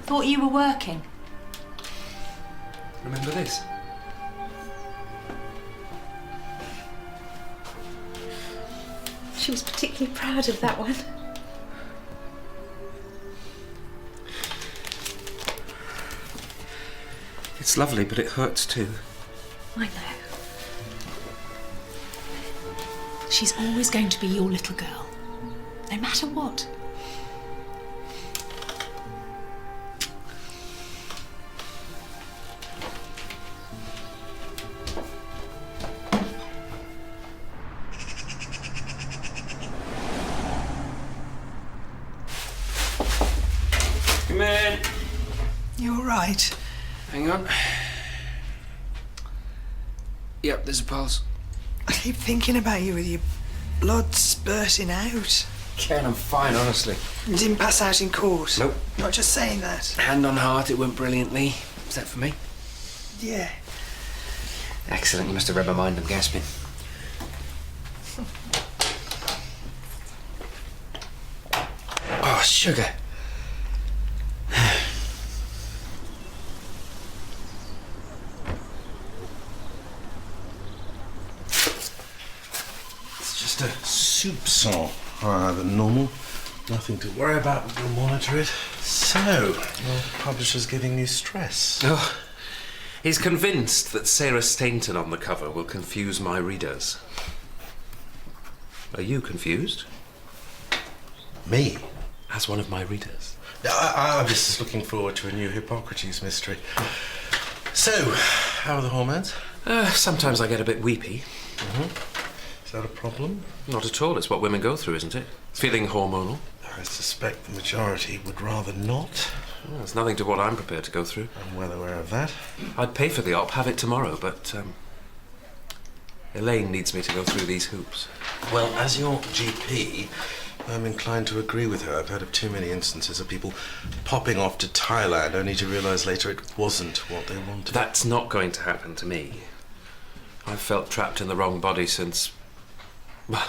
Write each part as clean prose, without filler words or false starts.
Thought you were working. Remember this? She was particularly proud of that one. It's lovely, but it hurts too. I know. She's always going to be your little girl, no matter what. Come in. You all right? Hang on. Yep, there's a pulse. I keep thinking about you with your blood spurting out. Ken, I'm fine, honestly. You didn't pass out in court? Nope. Not just saying that. Hand on heart, it went brilliantly. Is that for me? Yeah. Excellent, you must have read my mind, I'm gasping. Oh, sugar. Just a soupçon higher than normal. Nothing to worry about, we'll monitor it. So, your publisher's giving you stress. Oh, he's convinced that Sarah Stainton on the cover will confuse my readers. Are you confused? Me? As one of my readers. I'm just looking forward to a new Hippocrates mystery. So, how are the hormones? Sometimes I get a bit weepy. Is that a problem? Not at all, it's what women go through, isn't it? Feeling hormonal. I suspect the majority would rather not. Well, there's nothing to what I'm prepared to go through. I'm well aware of that. I'd pay for the op, have it tomorrow, but Elaine needs me to go through these hoops. Well, as your GP, I'm inclined to agree with her. I've heard of too many instances of people popping off to Thailand only to realise later it wasn't what they wanted. That's not going to happen to me. I've felt trapped in the wrong body since... Well,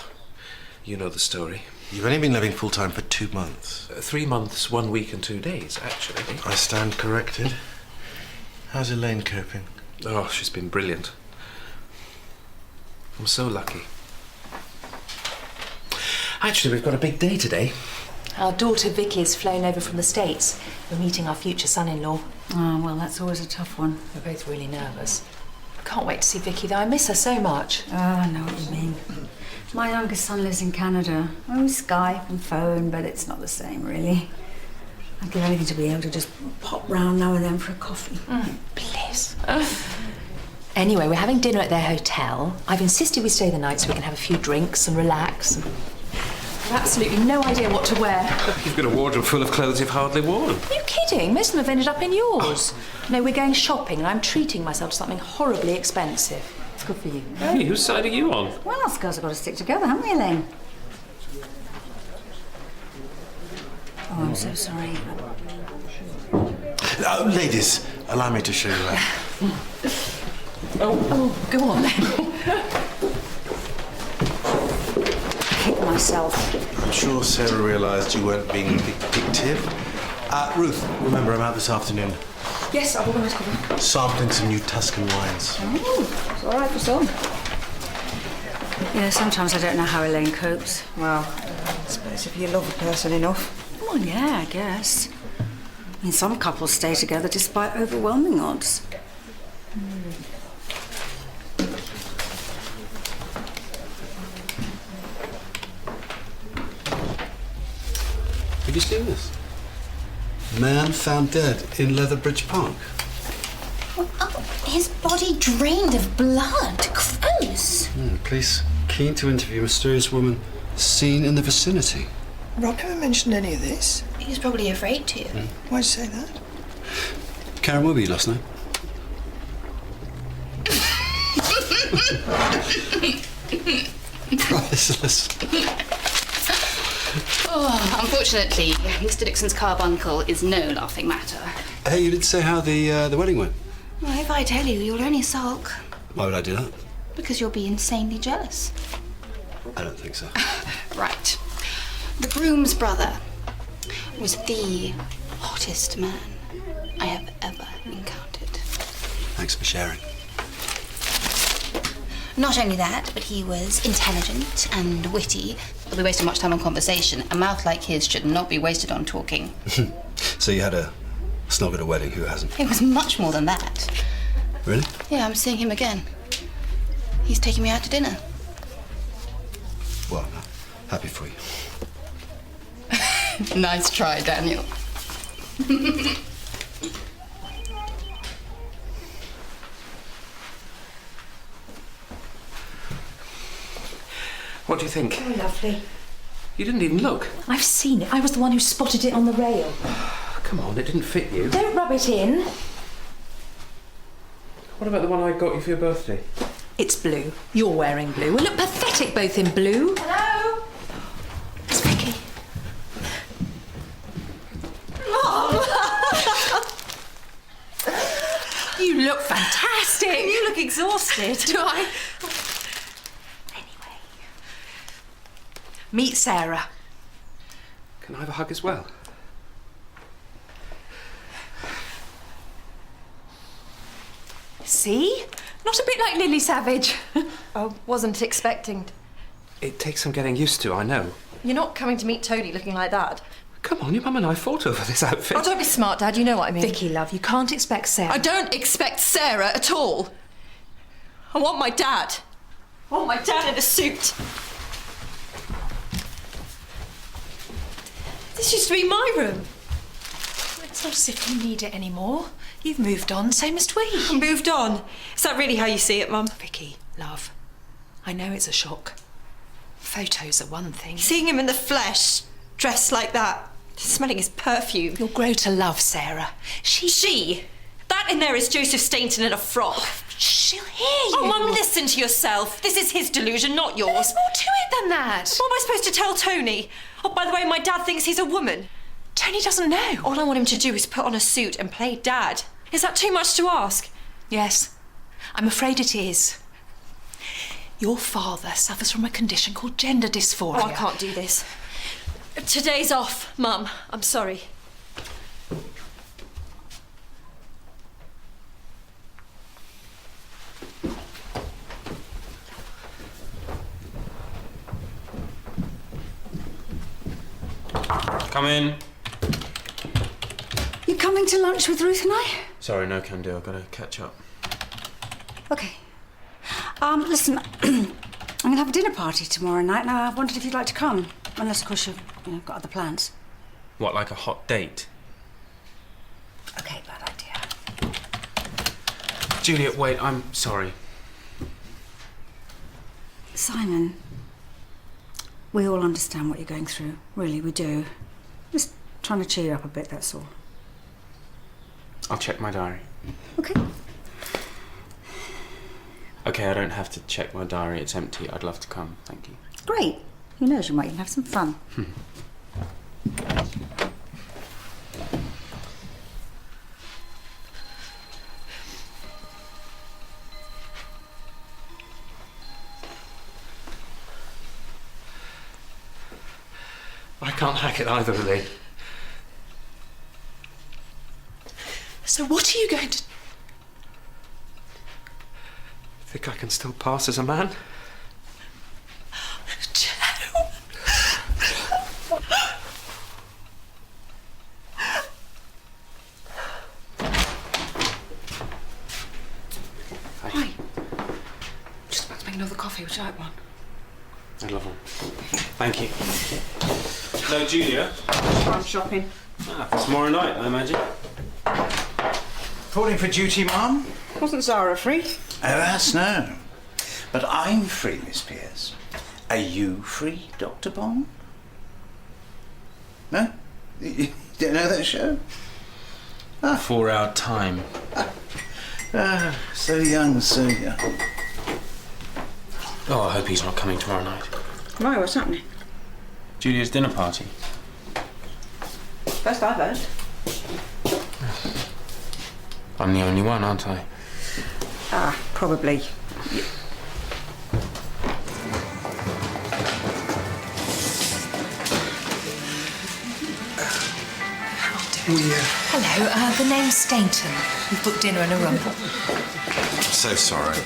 you know the story. You've only been living full-time for 2 months. 3 months, 1 week and 2 days, actually. I stand corrected. How's Elaine coping? Oh, she's been brilliant. I'm so lucky. Actually, we've got a big day today. Our daughter Vicky's flown over from the States. We're meeting our future son-in-law. Oh, well, that's always a tough one. We're both really nervous. Can't wait to see Vicky, though. I miss her so much. Oh, I know what you mean. My youngest son lives in Canada. Oh, Skype and phone, but it's not the same, really. I'd give anything to be able to just pop round now and then for a coffee. Bliss. Anyway, we're having dinner at their hotel. I've insisted we stay the night so we can have a few drinks and relax. I've absolutely no idea what to wear. You've got a wardrobe full of clothes you've hardly worn. Are you kidding? Most of them have ended up in yours. No, we're going shopping and I'm treating myself to something horribly expensive. It's good for you. Hey, whose side are you on? Well, us girls have got to stick together, haven't we, Elaine? Oh, I'm so sorry. Ladies, allow me to show you out. Oh, go on then. Hit myself. I'm sure Sarah realised you weren't being vindictive. Ruth, remember, I'm out this afternoon. Yes, I'll organise coffee. Sampling some new Tuscan wines. Oh, it's all right for some. You know, sometimes I don't know how Elaine copes. Well, I suppose if you love a person enough. Well, yeah, I guess. I mean, some couples stay together despite overwhelming odds. Have you seen this? Man found dead in Leatherbridge Park. Oh, his body drained of blood. Gross. Police keen to interview a mysterious woman seen in the vicinity. Rob never mentioned any of this. He was probably afraid to. Why'd you say that? Karen, where were you last night? Priceless. Oh, unfortunately, Mr. Dixon's carbuncle is no laughing matter. Hey, you didn't say how the wedding went. Well, if I tell you, you'll only sulk. Why would I do that? Because you'll be insanely jealous. I don't think so. Right. The groom's brother was the hottest man I have ever encountered. Thanks for sharing. Not only that, but he was intelligent and witty. If we wasted much time on conversation, a mouth like his should not be wasted on talking. So you had a snog at a wedding, who hasn't? It was much more than that. Really? Yeah, I'm seeing him again. He's taking me out to dinner. Well, happy for you. Nice try, Daniel. What do you think? Oh, lovely. You didn't even look. I've seen it. I was the one who spotted it on the rail. Come on, it didn't fit you. Don't rub it in. What about the one I got you for your birthday? It's blue. You're wearing blue. We look pathetic both in blue. Hello? It's Vicky. You look fantastic. You look exhausted. Do I? Anyway. Meet Sarah. Can I have a hug as well? See? Not a bit like Lily Savage. I wasn't expecting. It takes some getting used to, I know. You're not coming to meet Tony looking like that. Come on, your mum and I fought over this outfit. Oh, don't be smart, Dad. You know what I mean. Vicky, love, you can't expect Sarah. I don't expect Sarah at all. I want my dad. I want my dad in a suit. This used to be my room. It's not as if you need it anymore. You've moved on, so must we. I moved on. Is that really how you see it, Mum? Vicky, love, I know it's a shock. Photos are one thing. Seeing him in the flesh, dressed like that, smelling his perfume. You'll grow to love Sarah. She? That in there is Joseph Stainton in a frock. She'll hear you. Oh, Mum, listen to yourself. This is his delusion, not yours. There's more to it than that. What am I supposed to tell Tony? Oh, by the way, my dad thinks he's a woman. Tony doesn't know. All I want him to do is put on a suit and play Dad. Is that too much to ask? Yes, I'm afraid it is. Your father suffers from a condition called gender dysphoria. Oh, I can't do this. Today's off, Mum. I'm sorry. Come in. You coming to lunch with Ruth and I? Sorry, no can do. I've got to catch up. Okay. Listen, I'm going to have a dinner party tomorrow night. Now, I wondered if you'd like to come. Unless, of course, you've got other plans. What, like a hot date? Okay, bad idea. Juliet, wait, I'm sorry. Simon, we all understand what you're going through. Really, we do. Just trying to cheer you up a bit, that's all. I'll check my diary. Okay. Okay, I don't have to check my diary. It's empty. I'd love to come. Thank you. Great. Who knows, you might even have some fun. I can't hack it either, Lee. So what are you going to... Think I can still pass as a man? Joe? Hi. Just about to make another coffee. Would you like one? I'd love one. Thank you. No, Julia. I'm shopping. For tomorrow night, I imagine. Reporting for duty, Mum? Wasn't Zara free? Oh, that's no. But I'm free, Miss Pierce. Are you free, Dr. Bond? No? You don't know that show? 4-hour time. So young, so young. Oh, I hope he's not coming tomorrow night. Why, what's happening? Julia's dinner party. First I've heard. I'm the only one, aren't I? Probably. I'll do Hello, the name's Stainton. We've booked dinner in a room. I'm so sorry.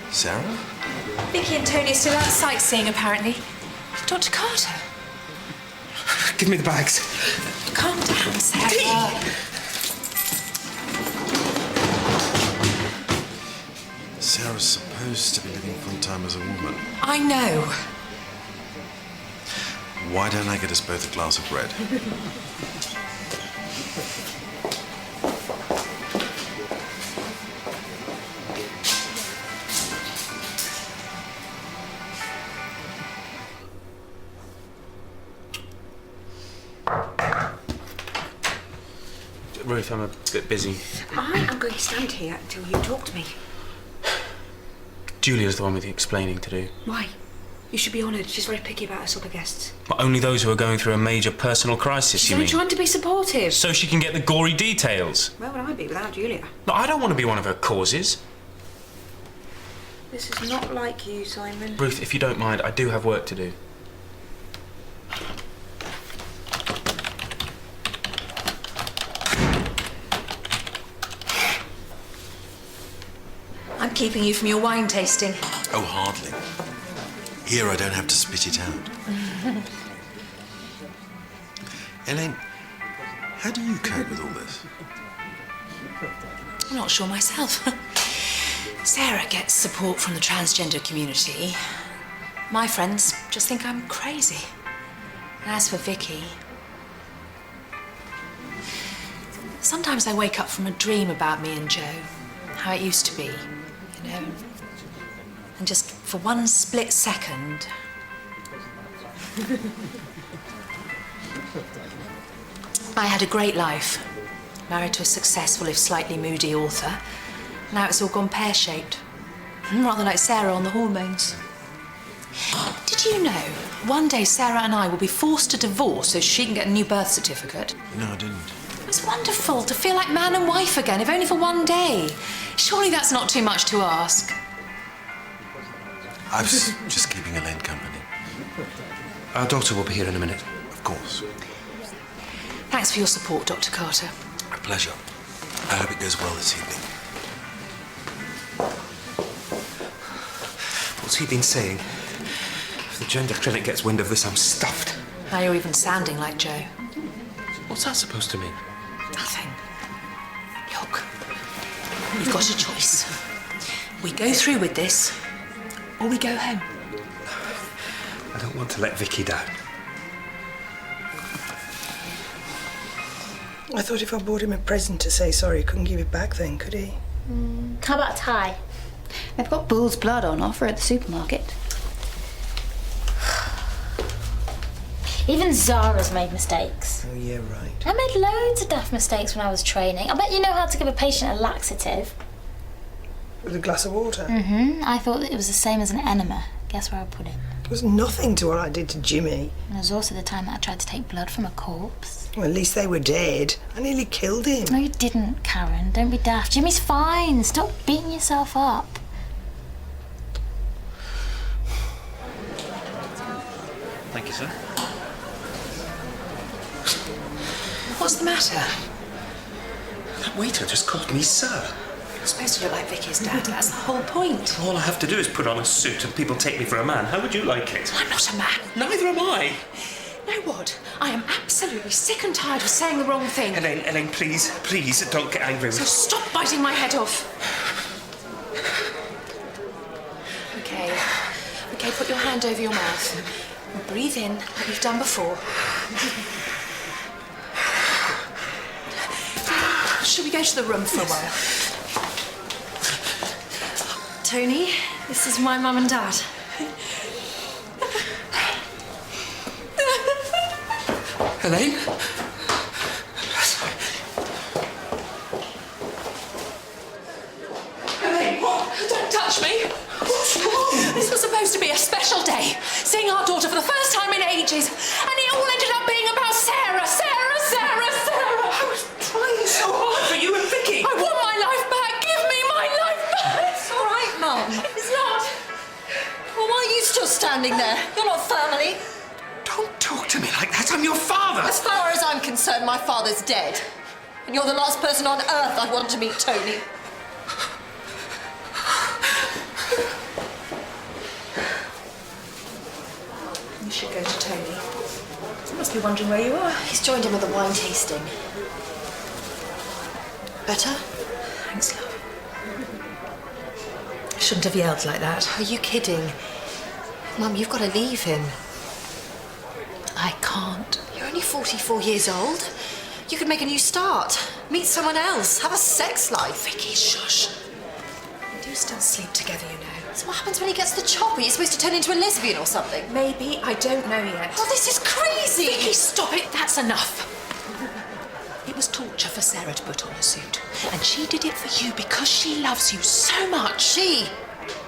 Sarah? Vicky and Tony are still out sightseeing, apparently. Dr. Carter. Give me the bags. Calm down, Sarah. Sarah's supposed to be living full time as a woman. I know. Why don't I get us both a glass of red? Ruth, I'm a bit busy. I am going to stand here until you talk to me. Julia's the one with the explaining to do. Why? You should be honoured. She's very picky about her supper guests. But only those who are going through a major personal crisis, She's you only mean? trying to be supportive. So she can get the gory details. Where would I be without Julia? But I don't want to be one of her causes. This is not like you, Simon. Ruth, if you don't mind, I do have work to do. I'm keeping you from your wine tasting. Oh, hardly. Here I don't have to spit it out. Elaine, how do you cope with all this? I'm not sure myself. Sarah gets support from the transgender community. My friends just think I'm crazy. And as for Vicky, sometimes I wake up from a dream about me and Joe, how it used to be, you know, and just for one split second, I had a great life, married to a successful, if slightly moody author. Now it's all gone pear-shaped, rather like Sarah on the hormones. Did you know one day Sarah and I will be forced to divorce so she can get a new birth certificate? No, I didn't. It was wonderful to feel like man and wife again, if only for one day. Surely that's not too much to ask. I was just keeping Elaine company. Our daughter will be here in a minute. Of course. Thanks for your support, Dr. Carter. A pleasure. I hope it goes well this evening. What's he been saying? If the gender clinic gets wind of this, I'm stuffed. Now you're even sounding like Joe. What's that supposed to mean? Nothing. Look, we've got a choice. We go through with this, or we go home. I don't want to let Vicky down. I thought if I bought him a present to say sorry, he couldn't give it back then, could he? How about a tie? They've got bull's blood on offer at the supermarket. Even Zara's made mistakes. Oh, yeah, right. I made loads of daft mistakes when I was training. I bet you know how to give a patient a laxative. With a glass of water? I thought that it was the same as an enema. Guess where I put it? It was nothing to what I did to Jimmy. And it was also the time that I tried to take blood from a corpse. Well, at least they were dead. I nearly killed him. No, you didn't, Karen. Don't be daft. Jimmy's fine. Stop beating yourself up. Thank you, sir. What's the matter? That waiter just called me sir. You're supposed to look like Vicky's dad. That's the whole point. All I have to do is put on a suit and people take me for a man. How would you like it? I'm not a man. Neither am I. You know what? I am absolutely sick and tired of saying the wrong thing. Elaine, please don't get angry with So me. stop biting my head off. Okay, put your hand over your mouth. And breathe in like you've done before. Should we go to the room for a while? Tony, this is my mum and dad. Elaine? Elaine, what? Don't touch me. This was supposed to be a special day, seeing our daughter for the first time in ages, and it all ended up being about Sarah. I was trying so hard For you and Vicky. I want my life back. Give me my life back. It's all right, Mum. It's not. Well, why are you still standing there? You're not family. Don't talk to me like that. I'm your father. As far as I'm concerned. concerned, my father's dead. And you're the last person on earth I'd want to meet Tony. You should go to Tony. He must be wondering where you are. He's joined him at the wine tasting. Better? Thanks, love. I shouldn't have yelled like that. Are you kidding? Mum, you've got to leave him. I can't. You're only 44 years old. You could make a new start. Meet someone else. Have a sex life. Vicky, shush. We do still sleep together, you know. So what happens when he gets the chop? Are you supposed to turn into a lesbian or something? Maybe. I don't know yet. Oh, this is crazy! Vicky, stop it. That's enough. It was torture for Sarah to put on a suit. And she did it for you because she loves you so much. She?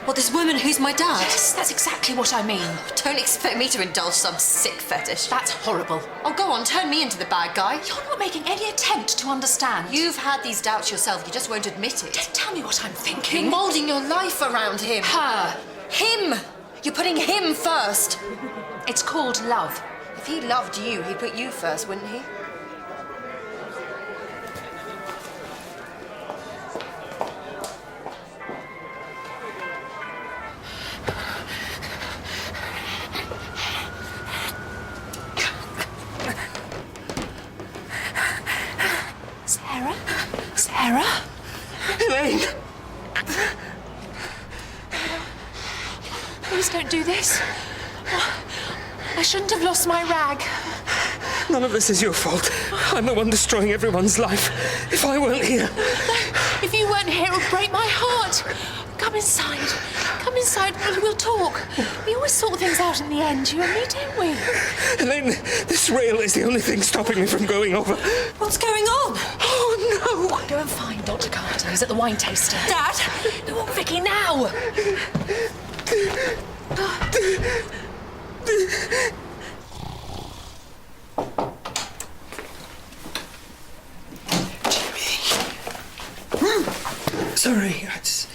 Well, this woman who's my dad? Yes, that's exactly what I mean. Don't expect me to indulge some sick fetish. That's horrible. Oh, go on, turn me into the bad guy. You're not making any attempt to understand. You've had these doubts yourself, you just won't admit it. Don't tell me what I'm thinking. You're moulding your life around him. Her. Him! You're putting him first. It's called love. If he loved you, he'd put you first, wouldn't he? Sarah? Elaine! Please don't do this. I shouldn't have lost my rag. None of this is your fault. I'm the one destroying everyone's life. If I weren't here... If you weren't here, it would break my heart. Come inside. Come inside. We'll talk. We always sort things out in the end, you and me, don't we? Elaine, this rail is the only thing stopping me from going over. What's going on? Oh, no! Go and find Dr. Carter. He's at the wine tasting. Dad! No, Vicky, now! Sorry, I just...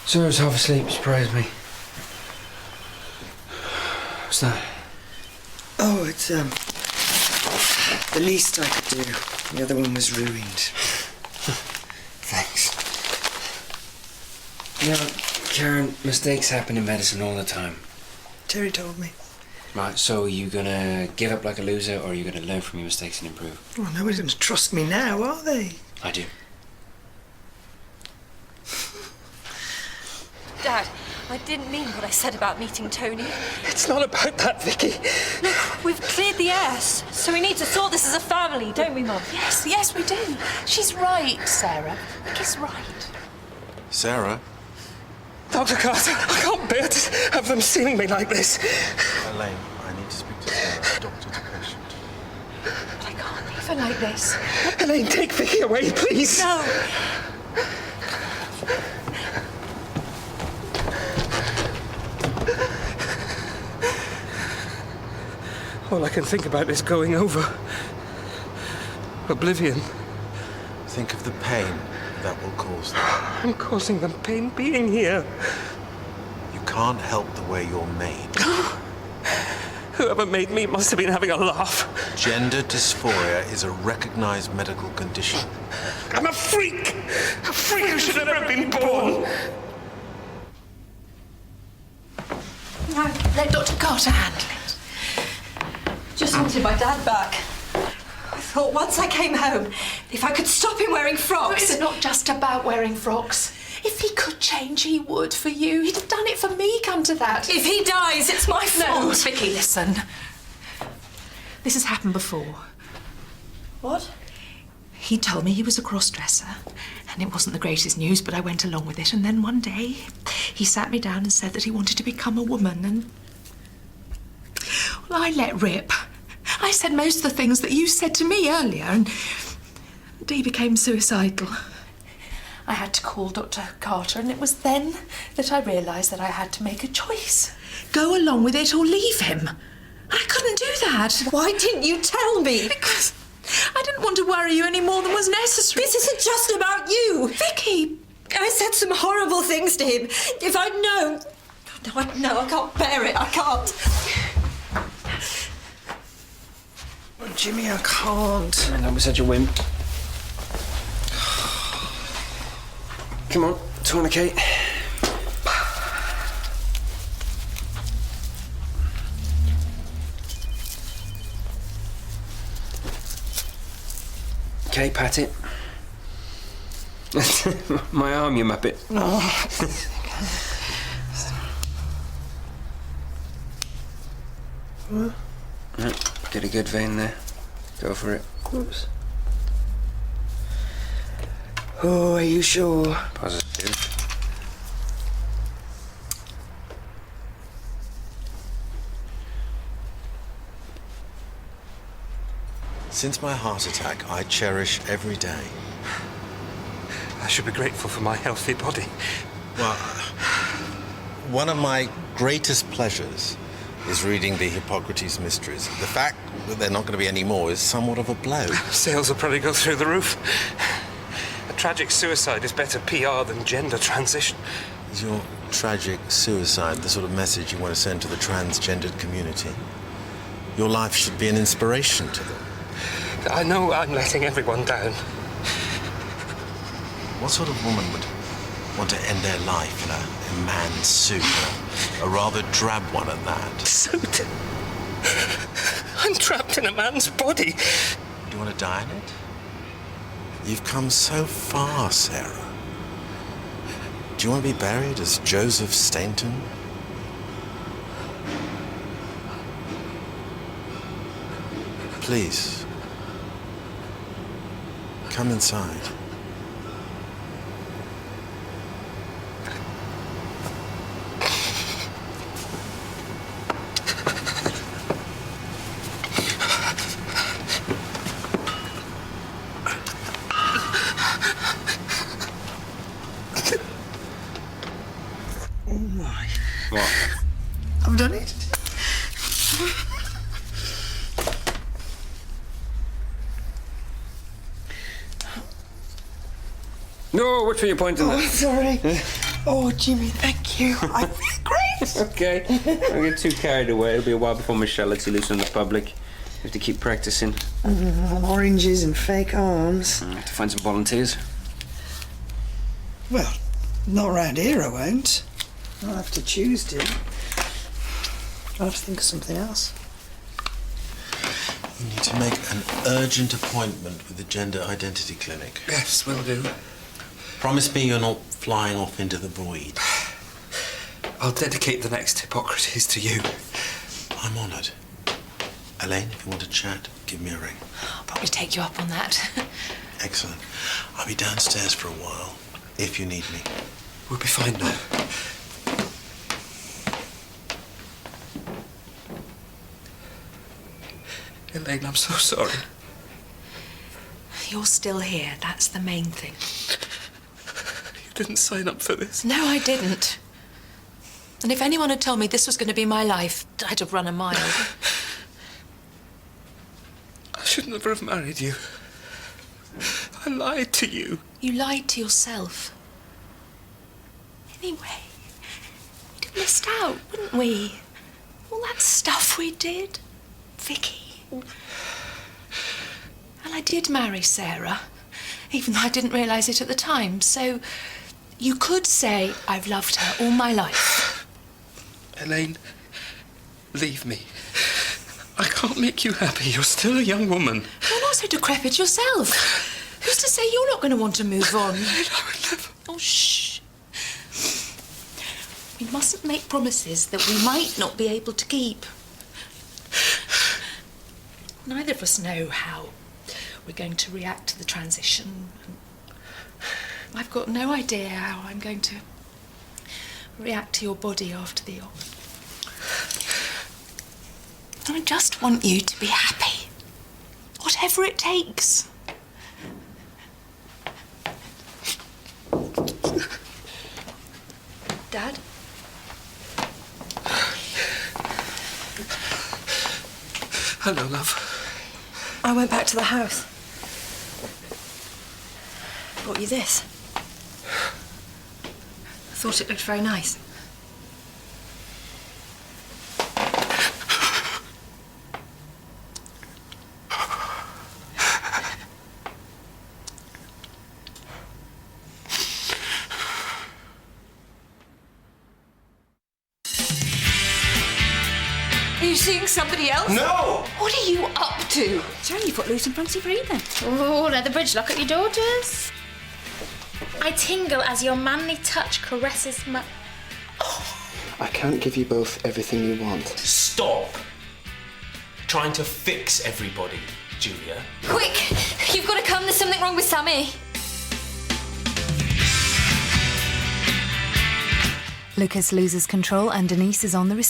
Sarah's half asleep, surprised me. What's that? Oh, it's, the least I could do. The other one was ruined. Thanks. You know, Karen, mistakes happen in medicine all the time. Terry told me. Right, so are you gonna give up like a loser, or are you gonna learn from your mistakes and improve? Well, nobody's going to trust me now, are they? I do. Dad, I didn't mean what I said about meeting Tony. It's not about that, Vicky. Look, we've cleared the air, so we need to sort this as a family, don't we, Mum? Yes, we do. She's right, Sarah. Vicky's right. Sarah? Dr. Carter, I can't bear to have them seeing me like this. Elaine, I need to speak to Sarah, doctor to patient. But I can't leave her like this. Elaine, take Vicky away, please. No. All I can think about is going over. Oblivion. Think of the pain that will cause them. I'm causing them pain being here. You can't help the way you're made. Whoever made me must have been having a laugh. Gender dysphoria is a recognized medical condition. I'm a freak! A freak who should never have been born! No, let Dr. Carter handle it. Just wanted my dad back. I thought once I came home, if I could stop him wearing frocks... It's not just about wearing frocks. If he could change, he would for you. He'd have done it for me, come to that. If he dies, it's my fault. No, Vicky, listen. This has happened before. What? He told me he was a cross-dresser, and it wasn't the greatest news, but I went along with it. And then one day, he sat me down and said that he wanted to become a woman, and... Well, I let rip. I said most of the things that you said to me earlier, and he became suicidal. I had to call Dr. Carter, and it was then that I realised that I had to make a choice. Go along with it or leave him. And I couldn't do that. Why didn't you tell me? Because I didn't want to worry you any more than was necessary. This isn't just about you. Vicky! I said some horrible things to him. If I'd known... No, I can't bear it. I can't. Jimmy, I can't. Don't be such a wimp. Come on, tourniquet. Okay, pat it. My arm, you muppet. Get a good vein there. Go for it. Oops. Oh, are you sure? Positive. Since my heart attack, I cherish every day. I should be grateful for my healthy body. Well, one of my greatest pleasures is reading the Hippocrates Mysteries. The fact that they're not going to be any more is somewhat of a blow. Sales will probably go through the roof. A tragic suicide is better PR than gender transition. Is your tragic suicide the sort of message you want to send to the transgendered community? Your life should be an inspiration to them. I know I'm letting everyone down. What sort of woman would want to end their life in a man's suit? A rather drab one at that. Suit? I'm trapped in a man's body. Do you want to die in it? You've come so far, Sarah. Do you want to be buried as Joseph Stainton? Please. Come inside. Oh my. What? I've done it. No, which way you pointing Oh, at? sorry. Oh, Jimmy, thank you. I feel great. Okay. Don't get too carried away. It'll be a while before Michelle lets you loose in the public. You have to keep practicing. Oranges and fake arms. I have to find some volunteers. Well, not round here, I won't. I'll have to choose to. I'll have to think of something else. You need to make an urgent appointment with the Gender Identity Clinic. Yes, will do. Promise me you're not flying off into the void. I'll dedicate the next Hippocrates to you. I'm honoured. Elaine, if you want to chat, give me a ring. I'll probably take you up on that. Excellent. I'll be downstairs for a while, if you need me. We'll be fine now. Elaine, I'm so sorry. You're still here. That's the main thing. You didn't sign up for this. No, I didn't. And if anyone had told me this was going to be my life, I'd have run a mile. I should never have married you. I lied to you. You lied to yourself. Anyway, we'd have missed out, wouldn't we? All that stuff we did. Vicky. And I did marry Sarah, even though I didn't realise it at the time. So you could say I've loved her all my life. Elaine, leave me. I can't make you happy. You're still a young woman. You're not so decrepit yourself. Who's to say you're not going to want to move on? Elaine, I would never. Oh, shh. We mustn't make promises that we might not be able to keep. Neither of us know how we're going to react to the transition. I've got no idea how I'm going to react to your body after the op. I just want you to be happy. Whatever it takes. Dad? Hello, love. I went back to the house. Brought you this. Thought it looked very nice. you seeing somebody else? No! What are you up to? Jeremy footloose and fancy breathing. Oh, let the bridge lock at your daughters. I tingle as your manly touch caresses my... I can't give you both everything you want. Stop trying to fix everybody, Julia. Quick! You've got to come. There's something wrong with Sammy. Lucas loses control and Denise is on the